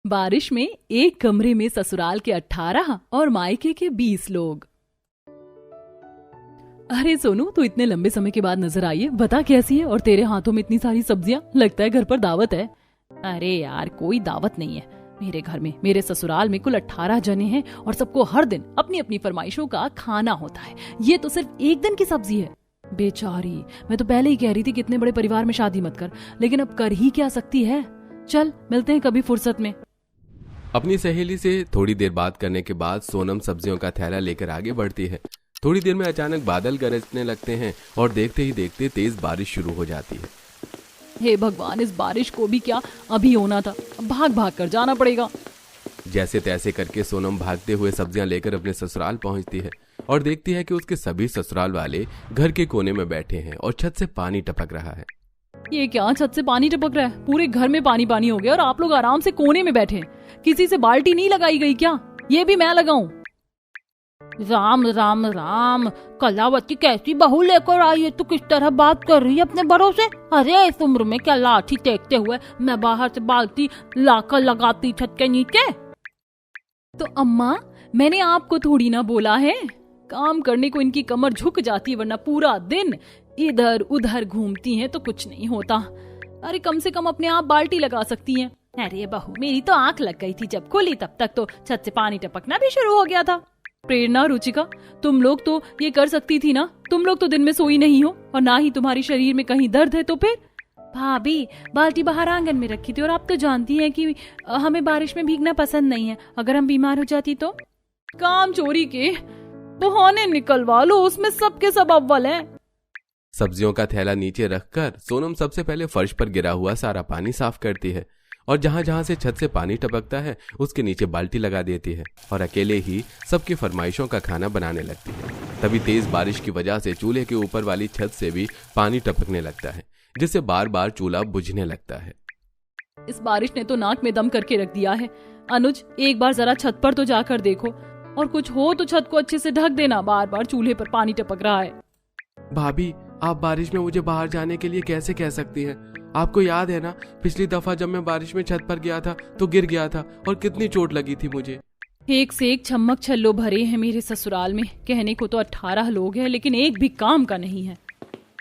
बारिश में एक कमरे में ससुराल के 18 और मायके के 20 लोग। अरे सोनू, तू इतने लंबे समय के बाद नजर आई है, बता कैसी है? और तेरे हाथों में इतनी सारी सब्जियां, लगता है घर पर दावत है। अरे यार, कोई दावत नहीं है मेरे घर में। मेरे ससुराल में कुल 18 जने हैं और सबको हर दिन अपनी अपनी फरमाइशों का खाना होता है। ये तो सिर्फ एक दिन की सब्जी है। बेचारी, मैं तो पहले ही कह रही थी कि इतने बड़े परिवार में शादी मत कर, लेकिन अब कर ही क्या सकती है। चल मिलते हैं कभी फुर्सत में। अपनी सहेली से थोड़ी देर बात करने के बाद सोनम सब्जियों का थैला लेकर आगे बढ़ती है। थोड़ी देर में अचानक बादल गरजने लगते हैं और देखते ही देखते तेज बारिश शुरू हो जाती है। हे भगवान, इस बारिश को भी क्या अभी होना था, भाग भाग कर जाना पड़ेगा। जैसे तैसे करके सोनम भागते हुए सब्जियां लेकर अपने ससुराल पहुंचती है और देखती है कि उसके सभी ससुराल वाले घर के कोने में बैठे हैं और छत से पानी टपक रहा है। ये क्या, छत से पानी टपक रहा है? पूरे घर में पानी पानी हो गया और आप लोग आराम से कोने में बैठे हैं। किसी से बाल्टी नहीं लगाई गई क्या? ये भी मैं लगाऊं? राम राम राम, कलावती कैसी बहू लेकर आई है? तू किस तरह बात कर रही है अपने बड़ों से? अरे इस उम्र में क्या लाठी टेकते हुए मैं बाहर से बाल्टी लाकर लगाती छत के नीचे। तो अम्मा, मैंने आपको थोड़ी ना बोला है। काम करने को इनकी कमर झुक जाती है, वरना पूरा दिन इधर उधर घूमती हैं तो कुछ नहीं होता। अरे कम से कम अपने आप बाल्टी लगा सकती हैं। अरे बहू, मेरी तो आंख लग गई थी, जब खोली तब तक तो छत से पानी टपकना भी शुरू हो गया था। प्रेरणा, रुचिका, तुम लोग तो ये कर सकती थी ना। तुम लोग तो दिन में सोई नहीं हो और ना ही तुम्हारी शरीर में कहीं दर्द है। तो फिर भाभी, बाल्टी बाहर आंगन में रखी थी और आप तो जानती हैं कि हमें बारिश में भीगना पसंद नहीं है। अगर हम बीमार हो जाती तो? काम चोरी के बहाने निकलवा लो, उसमें सबके सब अव्वल हैं। सब्जियों का थैला नीचे रखकर सोनम सबसे पहले फर्श पर गिरा हुआ सारा पानी साफ करती है और जहां जहां से छत से पानी टपकता है उसके नीचे बाल्टी लगा देती है और अकेले ही सबकी फरमाइशों का खाना बनाने लगती है। तभी तेज बारिश की वजह से चूल्हे के ऊपर वाली छत से भी पानी टपकने लगता है, जिससे बार बार चूल्हा बुझने लगता है। इस बारिश ने तो नाक में दम करके रख दिया है। अनुज, एक बार जरा छत पर तो जाकर देखो, और कुछ हो तो छत को अच्छे से ढक देना। बार बार चूल्हे पर पानी टपक रहा है। भाभी, आप बारिश में मुझे बाहर जाने के लिए कैसे कह सकती हैं? आपको याद है ना, पिछली दफा जब मैं बारिश में छत पर गया था तो गिर गया था और कितनी चोट लगी थी मुझे। एक से एक छम्मक छल्लो भरे हैं मेरे ससुराल में। कहने को तो 18 लोग हैं, लेकिन एक भी काम का नहीं है।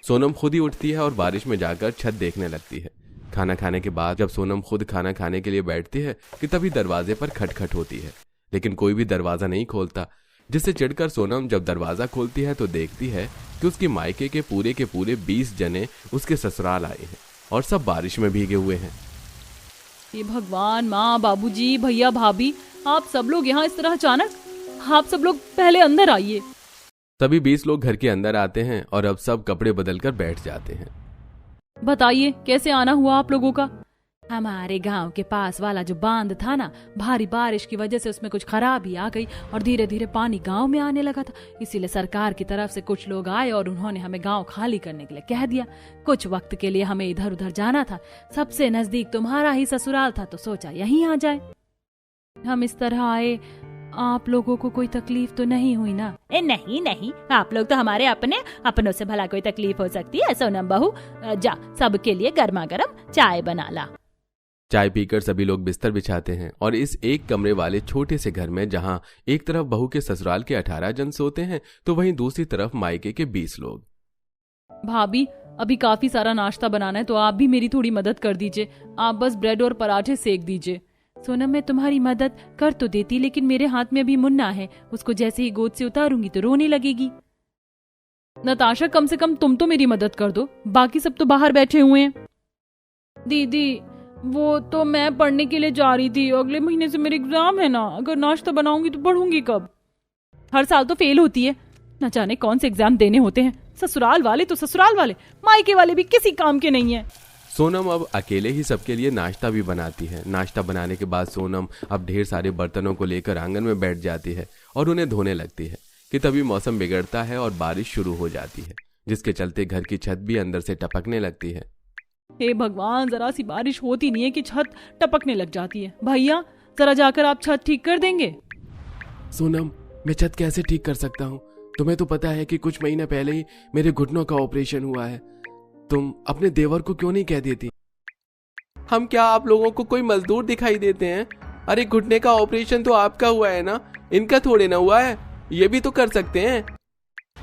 सोनम खुद ही उठती है और बारिश में जाकर छत देखने लगती है। खाना खाने के बाद जब सोनम खुद खाना खाने के लिए बैठती है कि तभी दरवाजे पर खटखट होती है, लेकिन कोई भी दरवाजा नहीं खोलता। जिससे चिढ़कर सोनम जब दरवाजा खोलती है तो देखती है कि उसकी मायके के पूरे 20 जने उसके ससुराल आए हैं और सब बारिश में भीगे हुए हैं। ये भगवान, माँ, बाबूजी, भैया, भाभी, आप सब लोग यहाँ इस तरह अचानक? आप सब लोग पहले अंदर आइए। तभी 20 लोग घर के अंदर आते हैं और अब सब कपड़े बदलकर बैठ जाते हैं। बताइए, कैसे आना हुआ आप लोगों का? हमारे गांव के पास वाला जो बांध था ना, भारी बारिश की वजह से उसमें कुछ खराबी आ गई और धीरे धीरे पानी गांव में आने लगा था। इसीलिए सरकार की तरफ से कुछ लोग आए और उन्होंने हमें गांव खाली करने के लिए कह दिया। कुछ वक्त के लिए हमें इधर उधर जाना था। सबसे नजदीक तुम्हारा ही ससुराल था तो सोचा यहीं आ जाए। हम इस तरह आए, आप लोगों को कोई तकलीफ तो नहीं हुई ना? नहीं नहीं, आप लोग तो हमारे अपनों से भला कोई तकलीफ हो सकती है? सोनम बहू, जा सबके लिए गर्मा गर्म चाय बना ला। चाय पीकर सभी लोग बिस्तर बिछाते हैं और इस एक कमरे वाले छोटे से घर में जहां एक तरफ बहू के ससुराल के 18 जन सोते हैं तो वहीं दूसरी तरफ मायके के 20 लोग। भाभी, अभी काफी सारा नाश्ता बनाना है तो आप भी मेरी थोड़ी मदद कर दीजिए। आप बस ब्रेड और पराठे सेक दीजिए। सोनम, मैं तुम्हारी मदद कर तो देती, लेकिन मेरे हाथ में अभी मुन्ना है। उसको जैसे ही गोद से उतारूंगी तो रोने लगेगी। नताशा, कम से कम तुम तो मेरी मदद कर दो, बाकी सब तो बाहर बैठे हुए हैं। दीदी, वो तो मैं पढ़ने के लिए जा रही थी। अगले महीने से मेरे एग्जाम है ना। अगर नाश्ता बनाऊंगी तो पढ़ूंगी कब? हर साल तो फेल होती है, न जाने कौन से एग्जाम देने होते हैं। ससुराल वाले तो ससुराल वाले, मायके वाले भी किसी काम के नहीं है। सोनम अब अकेले ही सबके लिए नाश्ता भी बनाती है। नाश्ता बनाने के बाद सोनम अब ढेर सारे बर्तनों को लेकर आंगन में बैठ जाती है और उन्हें धोने लगती है कि तभी मौसम बिगड़ता है और बारिश शुरू हो जाती है, जिसके चलते घर की छत भी अंदर से टपकने लगती है। हे भगवान, जरा सी बारिश होती नहीं है कि छत टपकने लग जाती है। भैया, जरा जाकर आप छत ठीक कर देंगे? सोनम, मैं छत कैसे ठीक कर सकता हूँ? तुम्हें तो पता है कि कुछ महीने पहले ही मेरे घुटनों का ऑपरेशन हुआ है। तुम अपने देवर को क्यों नहीं कह देती? हम क्या आप लोगों को कोई मजदूर दिखाई देते हैं? अरे घुटने का ऑपरेशन तो आपका हुआ है ना, इनका थोड़े ना हुआ है, ये भी तो कर सकते हैं।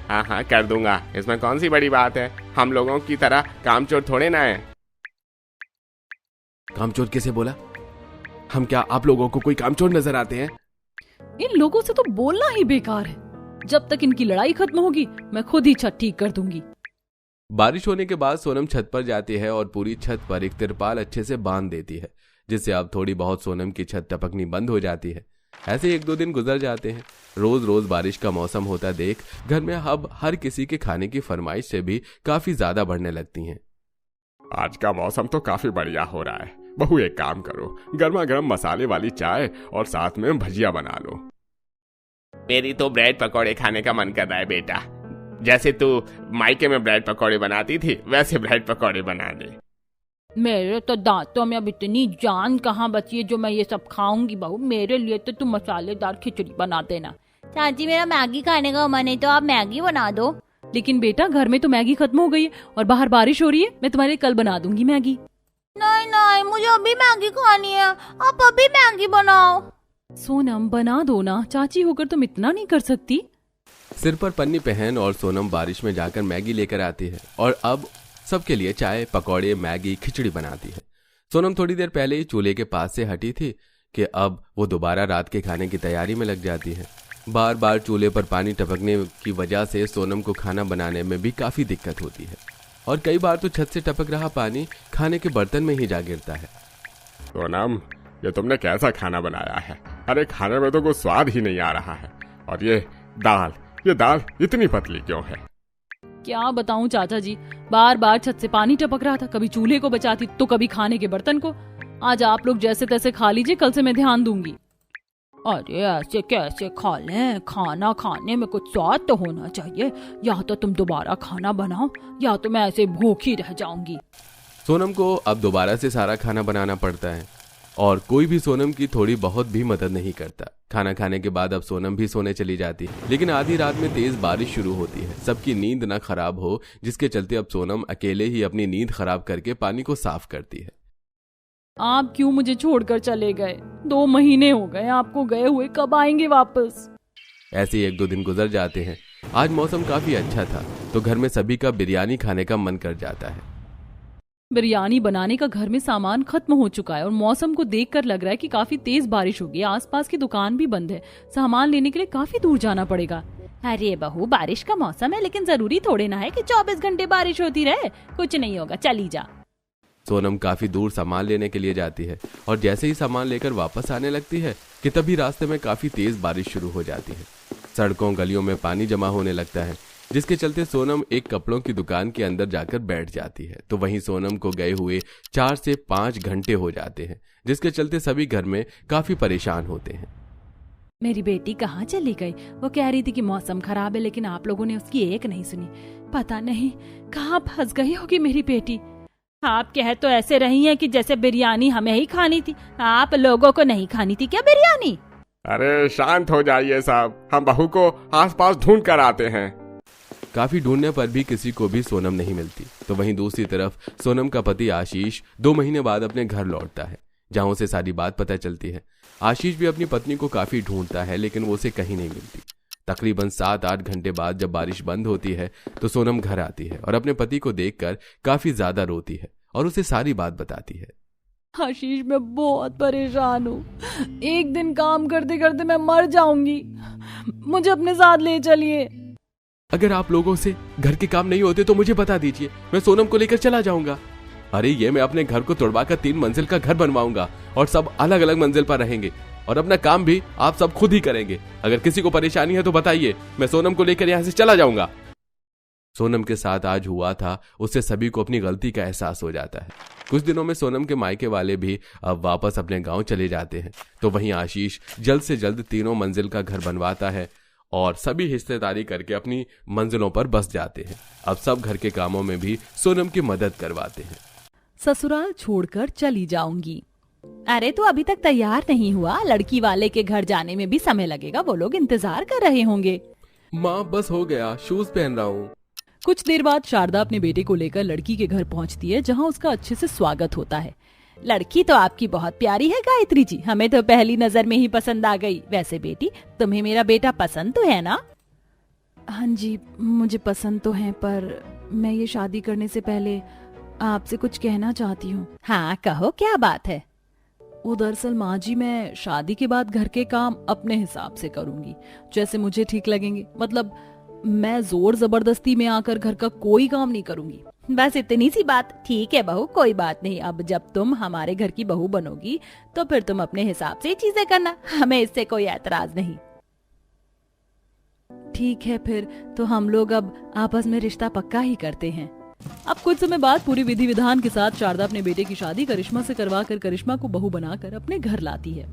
हाँ हाँ कर दूंगा, इसमें कौन सी बड़ी बात है, हम लोगों की तरह कामचोर थोड़े ना है। कामचोर कैसे बोला? हम क्या आप लोगों को कोई कामचोर नजर आते हैं? इन लोगों से तो बोलना ही बेकार है। जब तक इनकी लड़ाई खत्म होगी मैं खुद ही छत ठीक कर दूंगी। बारिश होने के बाद सोनम छत पर जाती है और पूरी छत पर एक तिरपाल अच्छे से बांध देती है, जिससे अब थोड़ी बहुत सोनम की छत टपकनी बंद हो जाती है। ऐसे 1-2 दिन गुजर जाते हैं। रोज रोज बारिश का मौसम होता देख घर में अब हर किसी के खाने की फरमाइश से भी काफी ज्यादा बढ़ने लगती हैं। आज का मौसम तो काफी बढ़िया हो रहा है, बहू एक काम करो, गर्मा गर्म मसाले वाली चाय और साथ में भजिया बना लो। मेरी तो ब्रेड पकौड़े खाने का मन कर रहा है बेटा, जैसे तू मायके में ब्रेड पकौड़े बनाती थी वैसे ब्रेड पकौड़े बना दे। मेरे तो दांतों में अब इतनी जान कहाँ बची है जो मैं ये सब खाऊंगी बहू। मेरे लिए तो तुम मसालेदार खिचड़ी बना देना। चाची मेरा मैगी खाने का मन है तो आप मैगी बना दो। लेकिन बेटा घर में तो मैगी खत्म हो गई है और बाहर बारिश हो रही है, मैं तुम्हारे लिए कल बना दूंगी मैगी। नहीं नहीं मुझे अभी मैगी खानी है, आप अभी मैगी बनाओ। सोनम बना दो ना, चाची होकर तुम इतना नहीं कर सकती। सिर पर पन्नी पहन और सोनम बारिश में जाकर मैगी लेकर आती है और अब सबके लिए चाय, पकौड़े, मैगी, खिचड़ी बनाती है। सोनम थोड़ी देर पहले ही चूल्हे के पास से हटी थी कि अब वो दोबारा रात के खाने की तैयारी में लग जाती है। बार बार चूल्हे पर पानी टपकने की वजह से सोनम को खाना बनाने में भी काफी दिक्कत होती है और कई बार तो छत से टपक रहा पानी खाने के बर्तन में ही जा गिरता है। सोनम ये तुमने कैसा खाना बनाया है, अरे खाने में तो कोई स्वाद ही नहीं आ रहा है। और ये दाल इतनी पतली क्यों है? क्या बताऊं चाचा जी, बार बार छत से पानी टपक रहा था, कभी चूल्हे को बचाती तो कभी खाने के बर्तन को। आज आप लोग जैसे तैसे खा लीजिए, कल से मैं ध्यान दूंगी। अरे ऐसे कैसे खा लें, खाना खाने में कुछ स्वाद तो होना चाहिए। या तो तुम दोबारा खाना बनाओ या तो मैं ऐसे भूखी रह जाऊंगी। सोनम को अब दोबारा से सारा खाना बनाना पड़ता है और कोई भी सोनम की थोड़ी बहुत भी मदद नहीं करता। खाना खाने के बाद अब सोनम भी सोने चली जाती है, लेकिन आधी रात में तेज बारिश शुरू होती है। सबकी नींद न खराब हो, जिसके चलते अब सोनम अकेले ही अपनी नींद खराब करके पानी को साफ करती है। आप क्यों मुझे छोड़कर चले गए? 2 महीने हो गए आपको गए हुए, कब आएंगे वापस? ऐसे 1-2 दिन गुजर जाते हैं। आज मौसम काफी अच्छा था तो घर में सभी का बिरयानी खाने का मन कर जाता है। बिरयानी बनाने का घर में सामान खत्म हो चुका है और मौसम को देखकर लग रहा है कि काफी तेज बारिश होगी। आसपास की दुकान भी बंद है, सामान लेने के लिए काफी दूर जाना पड़ेगा। अरे बहू बारिश का मौसम है, लेकिन जरूरी थोड़े ना है कि 24 घंटे बारिश होती रहे। कुछ नहीं होगा, चली जा। सोनम काफी दूर सामान लेने के लिए जाती है और जैसे ही सामान लेकर वापस आने लगती है कि तभी रास्ते में काफी तेज बारिश शुरू हो जाती है। सड़कों गलियों में पानी जमा होने लगता है, जिसके चलते सोनम एक कपड़ों की दुकान के अंदर जाकर बैठ जाती है। तो वहीं सोनम को गए हुए 4 से 5 घंटे हो जाते हैं, जिसके चलते सभी घर में काफी परेशान होते हैं। मेरी बेटी कहाँ चली गई? वो कह रही थी कि मौसम खराब है, लेकिन आप लोगों ने उसकी एक नहीं सुनी। पता नहीं कहाँ फंस गई होगी मेरी बेटी। आप कह तो ऐसे रही हैं कि जैसे बिरयानी हमें ही खानी थी, आप लोगों को नहीं खानी थी क्या बिरयानी? अरे शांत हो जाइए साहब, हम बहू को आसपास ढूंढ कर आते हैं। काफी ढूंढने पर भी किसी को भी सोनम नहीं मिलती। तो वहीं दूसरी तरफ सोनम का पति आशीष 2 महीने बाद अपने घर लौटता है, जहां उसे सारी बात पता चलती है। आशीष भी अपनी पत्नी को काफी ढूंढता है, लेकिन वो उसे कहीं नहीं मिलती। तकरीबन 7-8 घंटे बाद जब बारिश बंद होती है तो सोनम घर आती है और अपने पति को देखकर काफी ज्यादा रोती है और उसे सारी बात बताती है। आशीष मैं बहुत परेशान हूँ, एक दिन काम करते करते मैं मर जाऊंगी, मुझे अपने साथ ले चलिए। अगर आप लोगों से घर के काम नहीं होते तो मुझे बता दीजिए, मैं सोनम को लेकर चला जाऊंगा। अरे ये मैं अपने घर को तोड़वाकर 3 मंजिल का घर बनवाऊंगा और सब अलग अलग मंजिल पर रहेंगे और अपना काम भी आप सब खुद ही करेंगे। अगर किसी को परेशानी है तो बताइए, मैं सोनम को लेकर यहाँ से चला जाऊंगा। सोनम के साथ आज हुआ था उससे सभी को अपनी गलती का एहसास हो जाता है। कुछ दिनों में सोनम के मायके वाले भी अब वापस अपने गांव चले जाते हैं। तो वहीं आशीष जल्द से जल्द 3 मंजिल का घर बनवाता है और सभी हिस्सेदारी करके अपनी मंजिलों पर बस जाते हैं। अब सब घर के कामों में भी सोनम की मदद करवाते हैं। ससुराल छोड़कर चली जाऊंगी। अरे तू अभी तक तैयार नहीं हुआ, लड़की वाले के घर जाने में भी समय लगेगा, वो लोग इंतजार कर रहे होंगे। माँ बस हो गया, शूज पहन रहा हूँ। कुछ देर बाद शारदा अपने बेटे को लेकर लड़की के घर पहुंचती है, जहां उसका अच्छे से स्वागत होता है। लड़की तो आपकी बहुत प्यारी है गायत्री जी, हमें तो पहली नजर में ही पसंद आ गई। वैसे बेटी, तुम्हें मेरा बेटा पसंद तो है ना? हाँ जी, मुझे पसंद तो है, पर मैं ये शादी करने से पहले आपसे कुछ कहना चाहती हूँ। हाँ कहो, क्या बात है? वो दरअसल माँ जी, मैं शादी के बाद घर के काम अपने हिसाब से करूंगी, जैसे मुझे ठीक लगेंगे। मतलब मैं जोर जबरदस्ती में आकर घर का कोई काम नहीं करूंगी। बस इतनी सी बात? ठीक है बहू, कोई बात नहीं। अब जब तुम हमारे घर की बहू बनोगी तो फिर तुम अपने हिसाब से चीजें करना, हमें इससे कोई ऐतराज नहीं। ठीक है, फिर तो हम लोग अब आपस में रिश्ता पक्का ही करते हैं। अब कुछ समय बाद पूरी विधि विधान के साथ शारदा अपने बेटे की शादी करिश्मा से करवाकर करिश्मा को बहू बनाकर अपने घर लाती है।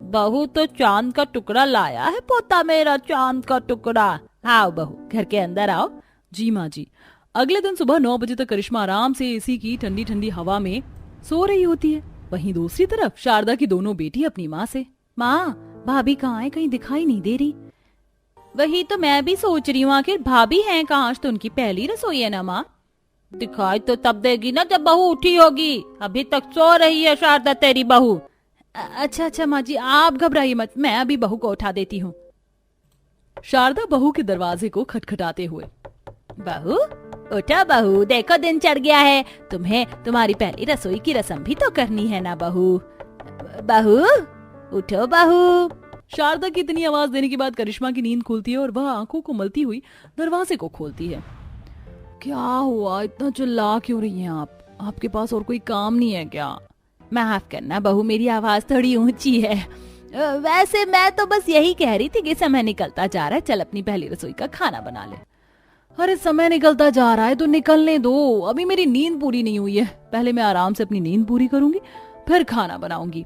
बहू तो चांद का टुकड़ा लाया है पोता मेरा, चांद का टुकड़ा। आओ बहू, घर के अंदर आओ। जी माँ जी। अगले दिन सुबह 9 बजे तक करिश्मा आराम से एसी की ठंडी ठंडी हवा में सो रही होती है। वहीं दूसरी तरफ शारदा की दोनों बेटी अपनी माँ से, माँ भाभी कहाँ है, कहीं दिखाई नहीं दे रही। वही तो मैं भी सोच रही हूँ, आखिर भाभी हैं कहाँ? आज तो उनकी पहली रसोई है ना माँ। दिखाई तो तब देगी ना जब बहू उठी होगी, अभी तक सो रही है शारदा तेरी बहू। अच्छा अच्छा माँ जी, आप घबराइए मत, मैं अभी बहू को उठा देती हूँ। शारदा बहू के दरवाजे को खटखटाते हुए, बहू उठो बहू, देखो दिन चढ़ गया है, तुम्हें तुम्हारी पहली रसोई की रस्म भी तो करनी है ना बहू। बहू उठो बहू। शारदा की इतनी आवाज देने के बाद करिश्मा की नींद खुलती है और वह आंखों को मलती हुई दरवाजे को खोलती है। क्या हुआ, इतना चिल्ला क्यों रही हैं आप? आपके पास और कोई काम नहीं है क्या? माफ करना बहू, मेरी आवाज थोड़ी ऊंची है। वैसे मैं तो बस यही कह रही थी कि समय निकलता जा रहा है, चल अपनी पहली रसोई का खाना बना ले। अरे समय निकलता जा रहा है तो निकलने दो, अभी मेरी नींद पूरी नहीं हुई है। पहले मैं आराम से अपनी नींद पूरी करूंगी, फिर खाना बनाऊंगी।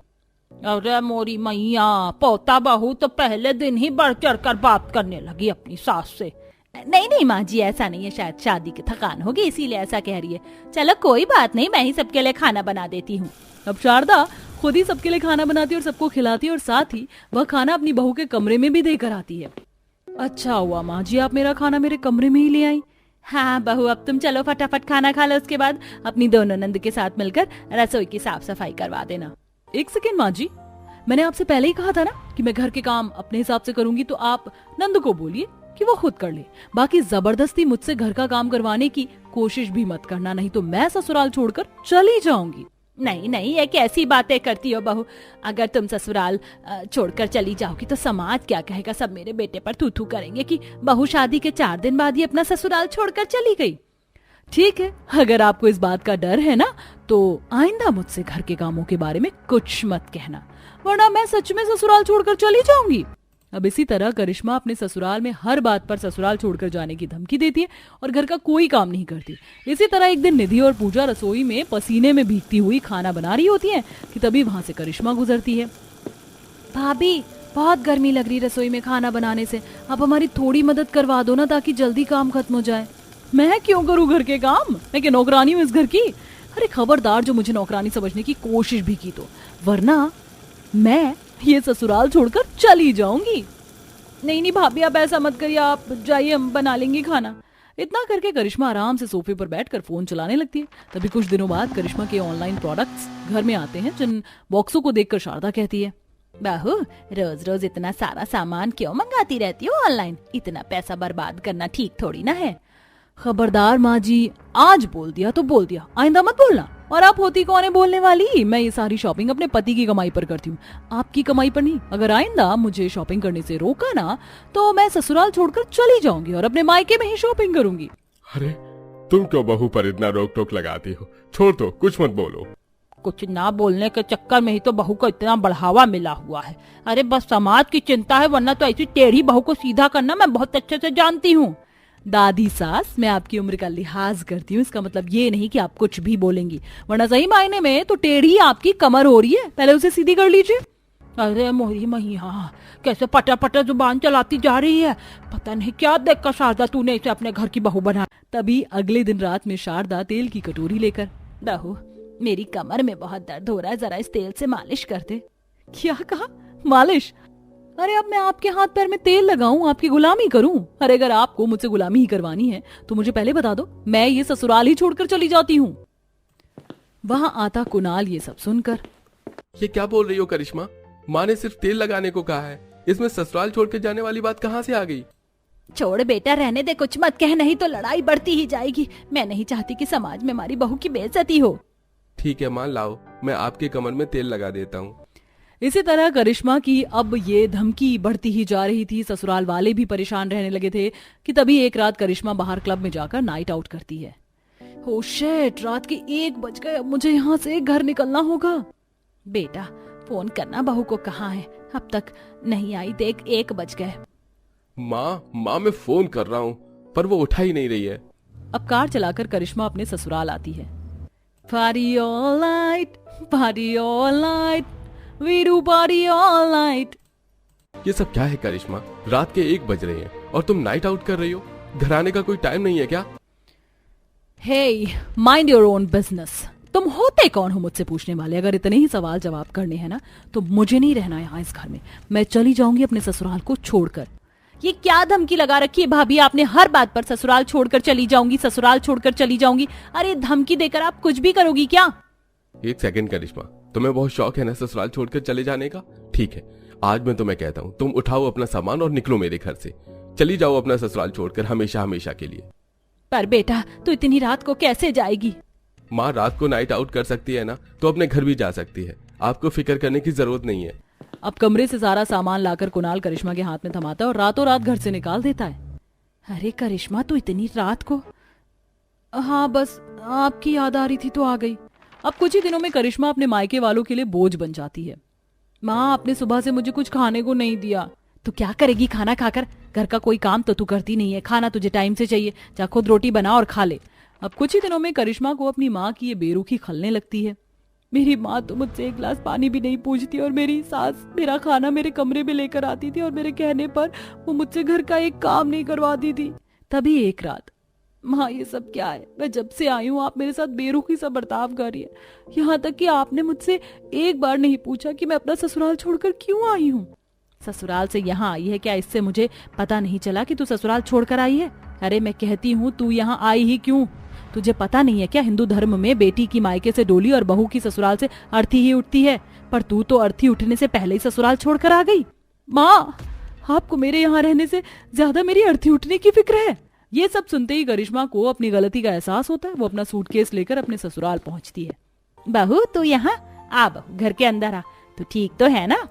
अरे मोरी मैया, पोता बहू तो पहले दिन ही बढ़ चढ़ कर बात करने लगी अपनी सास से। नहीं नहीं माँ जी, ऐसा नहीं है, शायद शादी की थकान होगी इसीलिए ऐसा कह रही है। चलो कोई बात नहीं, मैं ही सबके लिए खाना बना देती हूँ। अब शारदा खुद ही सबके लिए खाना बनाती है और सबको खिलाती है और साथ ही वह खाना अपनी बहू के कमरे में भी देकर आती है। अच्छा हुआ माँ जी, आप मेरा खाना मेरे कमरे में ही ले आई। हाँ बहू, अब तुम चलो फटाफट खाना खा लो, उसके बाद अपनी दोनों नंद के साथ मिलकर रसोई की साफ सफाई करवा देना। एक सेकेंड माँ जी, मैंने आपसे पहले ही कहा था ना कि मैं घर के काम अपने हिसाब से करूंगी, तो आप नंद को बोलिए कि वो खुद कर ले। बाकी जबरदस्ती मुझसे घर का काम करवाने की कोशिश भी मत करना, नहीं तो मैं ससुराल छोड़कर चली जाऊंगी। नहीं नहीं, ये कैसी बातें करती हो बहू? अगर तुम ससुराल छोड़कर चली जाओगी तो समाज क्या कहेगा? सब मेरे बेटे पर थू थू करेंगे कि बहू शादी के 4 दिन बाद ही अपना ससुराल छोड़कर चली गई। ठीक है, अगर आपको इस बात का डर है ना, तो आइंदा मुझसे घर के कामों के बारे में कुछ मत कहना, वरना मैं सच में ससुराल छोड़कर चली जाऊंगी। अब इसी तरह करिश्मा अपने ससुराल में हर बात पर ससुराल छोड़कर जाने की धमकी देती है और घर का कोई काम नहीं करती। इसी तरह एक दिन निधि और पूजा रसोई में पसीने में भीगती हुई खाना बना रही होती हैं कि तभी वहां से करिश्मा गुजरती है। भाभी, बहुत गर्मी लग रही रसोई में खाना बनाने से, आप हमारी थोड़ी मदद करवा दो ना, ताकि जल्दी काम खत्म हो जाए। मैं क्यों करूँ घर के काम? मैं क्या नौकरानी हूँ इस घर की? अरे खबरदार जो मुझे नौकरानी समझने की कोशिश भी की तो, वरना मैं ये ससुराल छोड़कर चली जाऊंगी। नहीं नहीं भाभी, आप ऐसा मत करिए, आप जाइए, हम बना लेंगे खाना। इतना करके करिश्मा आराम से सोफे पर बैठकर फोन चलाने लगती है। तभी कुछ दिनों बाद करिश्मा के ऑनलाइन प्रोडक्ट्स घर में आते हैं, जिन बॉक्सों को देखकर शारदा कहती है, बहू रोज रोज इतना सारा सामान क्यों मंगाती रहती हो ऑनलाइन? इतना पैसा बर्बाद करना ठीक थोड़ी ना है। खबरदार माँ जी, आज बोल दिया तो बोल दिया, आइंदा मत बोलना। और आप होती कौन है बोलने वाली? मैं ये सारी शॉपिंग अपने पति की कमाई पर करती हूँ, आपकी कमाई पर नहीं। अगर आइंदा मुझे शॉपिंग करने से रोका ना, तो मैं ससुराल छोड़कर चली जाऊंगी और अपने मायके में ही शॉपिंग करूंगी। अरे तुम क्यों बहू पर इतना रोक टोक लगाती हो? छोड़ दो, कुछ मत बोलो। कुछ ना बोलने के चक्कर में ही तो बहू को इतना बढ़ावा मिला हुआ है। अरे बस समाज की चिंता है, वरना तो ऐसी टेढ़ी बहू को सीधा करना मैं बहुत अच्छे से जानती हूँ। दादी सास, मैं आपकी उम्र का लिहाज करती हूँ, इसका मतलब ये नहीं कि आप कुछ भी बोलेंगी, वरना सही मायने में तो टेढ़ी आपकी कमर हो रही है, पहले उसे सीधी कर लीजिए। अरे मोरी मैया, कैसे पटर पटर जुबान चलाती जा रही है, पता नहीं क्या देखकर शारदा तूने इसे अपने घर की बहू बना। तभी अगले दिन रात में शारदा तेल की कटोरी लेकर, बहू मेरी कमर में बहुत दर्द हो रहा है, जरा इस तेल से मालिश कर दे। क्या कहा? मालिश? अरे अब मैं आपके हाथ पैर में तेल लगाऊं, आपकी गुलामी करूं? अरे अगर आपको मुझसे गुलामी ही करवानी है तो मुझे पहले बता दो, मैं ये ससुराल ही छोड़कर चली जाती हूँ। वहां आता कुणाल ये सब सुनकर। ये क्या बोल रही हो करिश्मा? माँ ने सिर्फ तेल लगाने को कहा है, इसमें ससुराल छोड़ के जाने वाली बात कहाँ से आ गई? छोड़ बेटा, रहने दे, कुछ मत कह, नहीं तो लड़ाई बढ़ती ही जाएगी। मैं नहीं चाहती कि समाज में हमारी बहू की बेइज्जती हो। ठीक है माँ, लाओ, मैं आपके कमर में तेल लगा देता हूँ। इसी तरह करिश्मा की अब ये धमकी बढ़ती ही जा रही थी। ससुराल वाले भी परेशान रहने लगे थे कि तभी एक रात करिश्मा बाहर क्लब में जाकर नाइट आउट करती है। ओ शिट, रात के 1 बज गए, अब मुझे यहाँ से घर निकलना होगा। बेटा फोन करना बहू को, कहाँ है, अब तक नहीं आई, देख 1 बज गए। माँ मैं फोन कर रहा हूँ पर वो उठा ही नहीं रही है। अब कार चलाकर करिश्मा अपने ससुराल आती है। Party all night, party all night, we do party all night. ये सब क्या है करिश्मा? रात के 1 बज रहे हैं और तुम नाइट आउट कर रही हो? घर आने का कोई टाइम नहीं है क्या? हे, माइंड योर ओन बिजनेस। तुम होते कौन हो मुझसे पूछने वाले? अगर इतने ही सवाल जवाब करने हैं ना तो मुझे नहीं रहना यहाँ इस घर में। मैं चली जाऊंगी अपने ससुराल को छोड़कर। ये क्या धमकी लगा रखी है भाभी आपने? हर बात पर ससुराल छोड़कर चली जाऊंगी, ससुराल छोड़कर चली जाऊंगी। अरे धमकी देकर आप कुछ भी करोगी क्या? 1 सेकंड करिश्मा, तुम्हें बहुत शौक है ना ससुराल छोड़कर चले जाने का? ठीक है, आज मैं तुम्हें कहता हूँ, तुम उठाओ अपना सामान और निकलो मेरे घर से। चली जाओ अपना ससुराल छोड़कर हमेशा हमेशा के लिए। पर बेटा तू इतनी रात को कैसे जाएगी? माँ रात को नाइट आउट कर सकती है ना, तो अपने घर भी जा सकती है। आपको फिक्र करने की जरूरत नहीं है। अब कमरे से सारा सामान लाकर कुणाल करिश्मा के हाथ में थमाता है और रातों रात घर से निकाल देता है। अरे करिश्मा तू इतनी रात को? हाँ बस आपकी याद आ रही थी तो आ गई। अब कुछ ही दिनों में करिश्मा अपने मायके वालों के लिए बोझ बन जाती है। माँ आपने सुबह से मुझे कुछ खाने को नहीं दिया। तो क्या करेगी खाना खाकर? घर का कोई काम तो तू करती नहीं है, खाना तुझे टाइम से चाहिए, जा खुद रोटी बना और खा ले। अब कुछ ही दिनों में करिश्मा को अपनी माँ की ये बेरुखी खलने लगती है। मेरी माँ तो मुझसे 1 गिलास पानी भी नहीं पूछती और मेरी सास मेरा खाना मेरे कमरे में लेकर आती थी और मेरे कहने पर वो मुझसे घर का एक काम नहीं करवाती थी। तभी एक रात, माँ ये सब क्या है? मैं जब से आई हूँ आप मेरे साथ बेरुखी सा बर्ताव कर रही है। यहाँ तक कि आपने मुझसे एक बार नहीं पूछा कि मैं अपना ससुराल छोड़कर क्यों आई हूँ। ससुराल से यहाँ आई है क्या? इससे मुझे पता नहीं चला कि तू ससुराल छोड़कर आई है? अरे मैं कहती हूँ तू यहाँ आई ही क्यों? तुझे पता नहीं है क्या, हिंदू धर्म में बेटी की मायके से डोली और बहू की ससुराल से अर्थी ही उठती है। पर तू तो अर्थी उठने से पहले ही ससुराल छोड़कर आ गई। माँ आपको मेरे यहाँ रहने से ज्यादा मेरी अर्थी उठने की फिक्र है। ये सब सुनते ही करिश्मा को अपनी गलती का एहसास होता है। वो अपना सूटकेस लेकर अपने ससुराल पहुंचती है। बहू तू यहाँ आ, बहू घर के अंदर आ, तू ठीक तो है ना?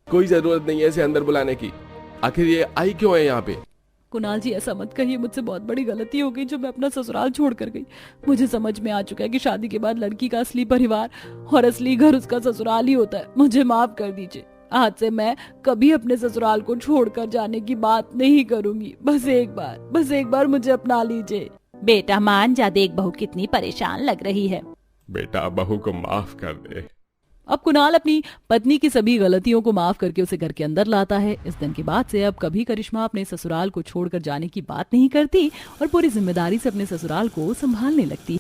कोई जरूरत नहीं है इसे अंदर बुलाने की। आखिर ये आई क्यों है यहाँ पे? कुणाल जी ऐसा मत कहिए, मुझसे बहुत बड़ी गलती हो गई जो मैं अपना ससुराल छोड़ कर गई। मुझे समझ में आ चुका है कि शादी के बाद लड़की का असली परिवार और असली घर उसका ससुराल ही होता है। मुझे माफ कर दीजिए। आज से मैं कभी अपने ससुराल को छोड़कर जाने की बात नहीं करूंगी। बस एक बार मुझे अपना लीजिए। बेटा मान जा, देख बहू कितनी परेशान लग रही है। बेटा बहू को माफ कर दे। अब कुणाल अपनी पत्नी की सभी गलतियों को माफ करके उसे घर के अंदर लाता है। इस दिन के बाद से अब कभी करिश्मा अपने ससुराल को छोड़कर जाने की बात नहीं करती और पूरी जिम्मेदारी से अपने ससुराल को संभालने लगती।